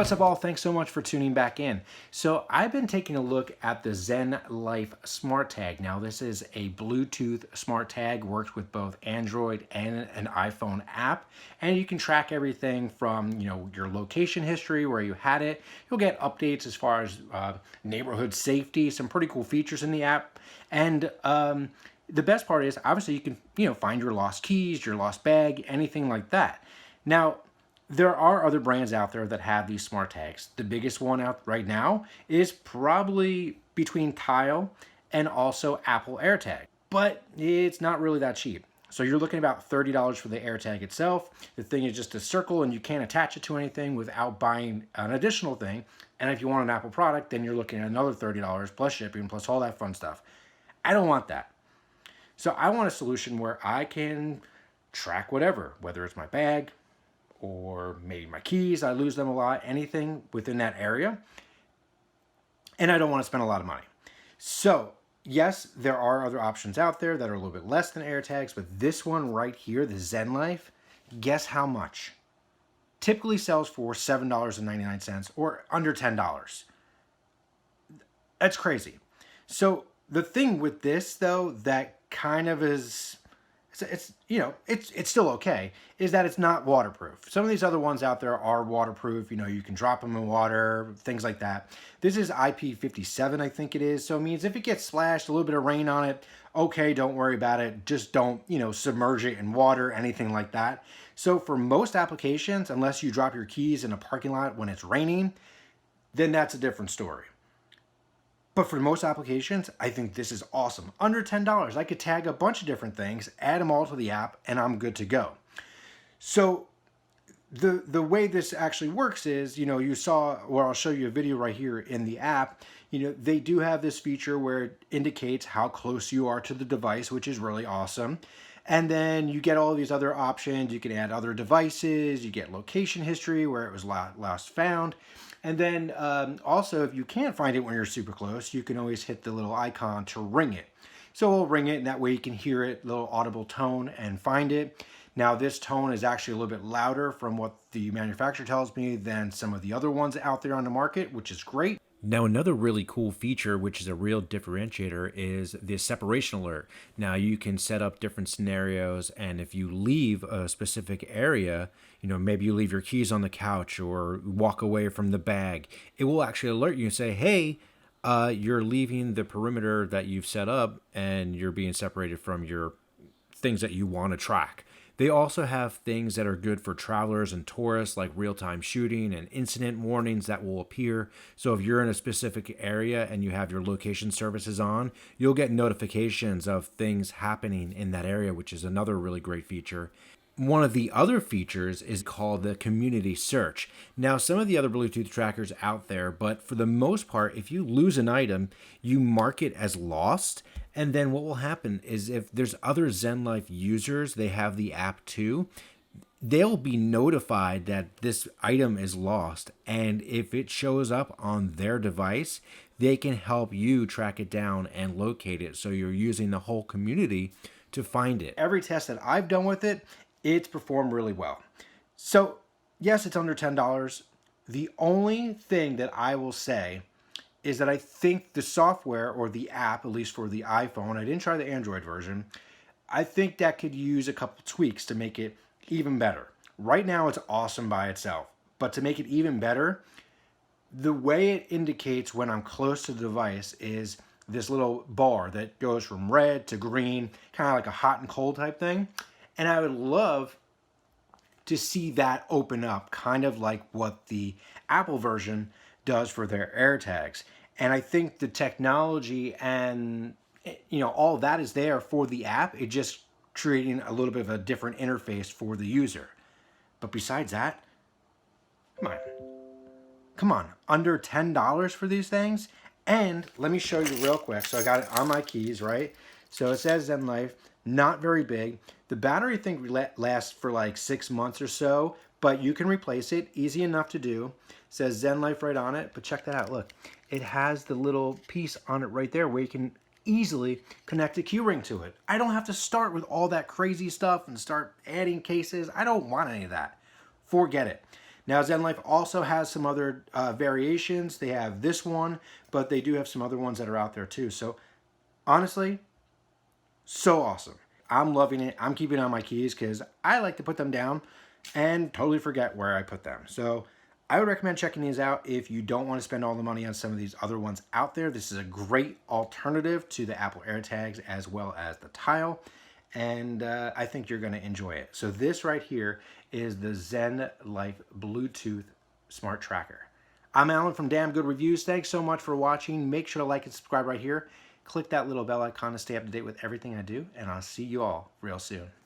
What's up all? Thanks so much for tuning back in. So I've been taking a look at the Zen Life Smart Tag. Now this is a Bluetooth smart tag, works with both Android and an iPhone app, and you can track everything from your location history, where you had it. You'll get updates as far as neighborhood safety, some pretty cool features in the app, and the best part is obviously you can find your lost keys, your lost bag, anything like that. Now, there are other brands out there that have these smart tags. The biggest one out right now is probably between Tile and also Apple Airtag, but it's not really that cheap. So you're looking about $30 for the Airtag itself. The thing is just a circle and you can't attach it to anything without buying an additional thing. And if you want an Apple product, then you're looking at another $30 plus shipping plus all that fun stuff. I don't want that. So I want a solution where I can track whatever, whether it's my bag, or maybe my keys, I lose them a lot, anything within that area. And I don't want to spend a lot of money. So yes, there are other options out there that are a little bit less than AirTags, but this one right here, the Zen Life, guess how much? Typically sells for $7.99 or under $10. That's crazy. So the thing with this though, that kind of is, it's still okay, is that it's not waterproof. Some of these other ones out there are waterproof. You can drop them in water, things like that. This is IP57, I think it is. So it means if it gets splashed, a little bit of rain on it, okay, don't worry about it. Just don't, submerge it in water, anything like that. So for most applications, unless you drop your keys in a parking lot when it's raining, then that's a different story. But for most applications, I think this is awesome. Under $10, I could tag a bunch of different things, add them all to the app, and I'm good to go. So the way this actually works is, you saw, or I'll show you a video right here in the app, they do have this feature where it indicates how close you are to the device, which is really awesome. And then you get all these other options. You can add other devices, you get location history, where it was last found. And then also, if you can't find it when you're super close, you can always hit the little icon to ring it. So we'll ring it, and that way you can hear it, little audible tone, and find it. Now this tone is actually a little bit louder from what the manufacturer tells me than some of the other ones out there on the market, which is great. Now, another really cool feature, which is a real differentiator, is the separation alert. Now, you can set up different scenarios, and if you leave a specific area, maybe you leave your keys on the couch or walk away from the bag, it will actually alert you and say, hey, you're leaving the perimeter that you've set up and you're being separated from your things that you want to track. They also have things that are good for travelers and tourists, like real-time shooting and incident warnings that will appear. So if you're in a specific area and you have your location services on, you'll get notifications of things happening in that area, which is another really great feature. One of the other features is called the community search. Now, some of the other Bluetooth trackers out there, but for the most part, if you lose an item, you mark it as lost. And then what will happen is if there's other Zen Life users, they have the app too, they'll be notified that this item is lost. And if it shows up on their device, they can help you track it down and locate it. So you're using the whole community to find it. Every test that I've done with it, it's performed really well. So yes, it's under $10. The only thing that I will say is that I think the software or the app, at least for the iPhone, I didn't try the Android version, I think that could use a couple tweaks to make it even better. Right now it's awesome by itself, but to make it even better, the way it indicates when I'm close to the device is this little bar that goes from red to green, kind of like a hot and cold type thing. And I would love to see that open up, kind of like what the Apple version does for their AirTags. And I think the technology and all that is there for the app. It just creating a little bit of a different interface for the user. But besides that, come on, under $10 for these things. And let me show you real quick. So I got it on my keys, right? So it says Zen Life, not very big. The battery, I think, lasts for like 6 months or so, but you can replace it, easy enough to do. It says Zen Life right on it, but check that out, look. It has the little piece on it right there where you can easily connect a key ring to it. I don't have to start with all that crazy stuff and start adding cases. I don't want any of that. Forget it. Now, Zen Life also has some other variations. They have this one, but they do have some other ones that are out there too. So honestly, so awesome. I'm loving it. I'm keeping on my keys because I like to put them down and totally forget where I put them. So I would recommend checking these out if you don't want to spend all the money on some of these other ones out there. This is a great alternative to the Apple AirTags as well as the Tile. And I think you're going to enjoy it. So this right here is the Zen Life Bluetooth Smart Tracker. I'm Alan from Damn Good Reviews. Thanks so much for watching. Make sure to like and subscribe right here. Click that little bell icon to stay up to date with everything I do, and I'll see you all real soon.